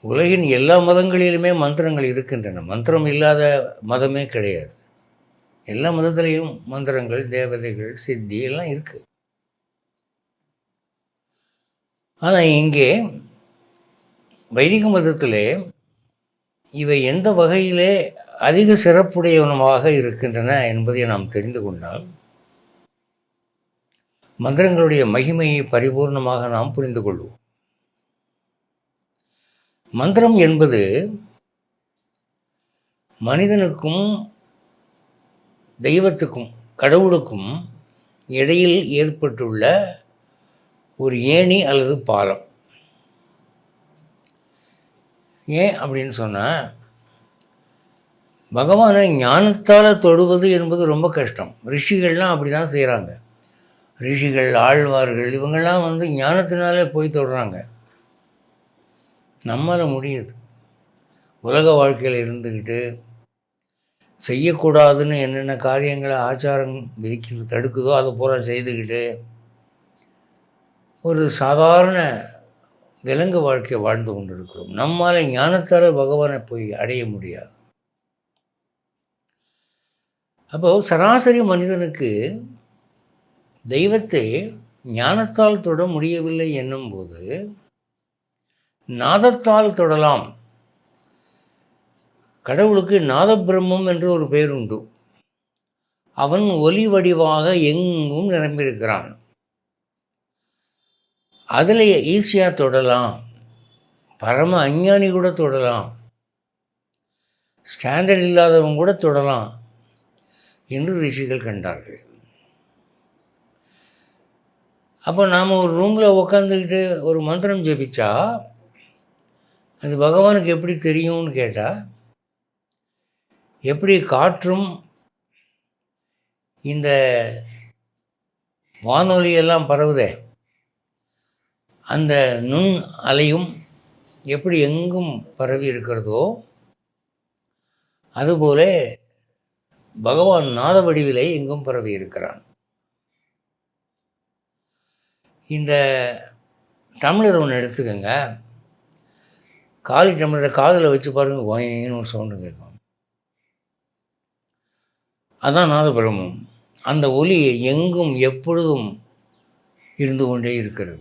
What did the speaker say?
உலகின் எல்லா மதங்களிலுமே மந்திரங்கள் இருக்கின்றன. மந்திரம் இல்லாத மதமே கிடையாது. எல்லா மதத்திலையும் மந்திரங்கள், தேவதைகள், சித்தி எல்லாம் இருக்குது. ஆனால் இங்கே வைதிக மதத்திலே இவை எந்த வகையிலே அதிக சிறப்புடையவனமாக இருக்கின்றன என்பதை நாம் தெரிந்து கொண்டால் மந்திரங்களுடைய மகிமையை பரிபூர்ணமாக நாம் புரிந்து கொள்வோம். மந்திரம் என்பது மனிதனுக்கும் தெய்வத்துக்கும் கடவுளுக்கும் இடையில் ஏற்பட்டுள்ள ஒரு ஏணி அல்லது பாலம். ஏன் அப்படின்னு சொன்னால், பகவானை ஞானத்தால் தொடுவது என்பது ரொம்ப கஷ்டம். ரிஷிகள்லாம் அப்படி தான் செய்கிறாங்க. ரிஷிகள், ஆழ்வார்கள் இவங்கெல்லாம் ஞானத்தினாலே போய் தொடுறாங்க. நம்மளால் முடியுது. உலக வாழ்க்கையில் இருந்துக்கிட்டு செய்யக்கூடாதுன்னு என்னென்ன காரியங்களை ஆச்சாரம் விதிக்கிறது தடுக்குதோ அதை பூரா செய்துக்கிட்டு ஒரு சாதாரண விலங்கு வாழ்க்கையை வாழ்ந்து கொண்டு இருக்கிறோம். நம்மால் ஞானத்தால் பகவானை போய் அடைய முடியாது. அப்போது சராசரி மனிதனுக்கு தெய்வத்தை ஞானத்தால் தொட முடியவில்லை என்னும்போது நாதத்தால் தொடலாம். கடவுளுக்கு நாத பிரம்மம் என்று ஒரு பெயர் உண்டு. அவன் ஒலி வடிவாக எங்கும் நிரம்பியிருக்கிறான். அதில் ஈஸியாக தொடலாம். பரம அஞ்ஞானி கூட தொடலாம், ஸ்டாண்டர்ட் இல்லாதவங்க கூட தொடலாம் என்று ரிஷிகள் கண்டார்கள். அப்போ நாம் ஒரு ரூமில் உட்காந்துக்கிட்டு ஒரு மந்திரம் ஜெபிச்சா அது பகவானுக்கு எப்படி தெரியும்னு கேட்டால், எப்படி காற்றும் இந்த வானொலியெல்லாம் பரவுதே அந்த நுண் அலையும் எப்படி எங்கும் பரவி இருக்கிறதோ அதுபோல பகவான் நாத வடிவிலே எங்கும் பரவி இருக்கிறான். இந்த டம்ளர் ஒன்று எடுத்துக்கோங்க. காலி டம்ளரை காதில் வச்சு பாருங்கள், ஒயின்னு ஒரு சவுண்டு கேட்கும். அதான் நாதபிரம்மம். அந்த ஒலி எங்கும் எப்பொழுதும் இருந்து கொண்டே இருக்கிறது.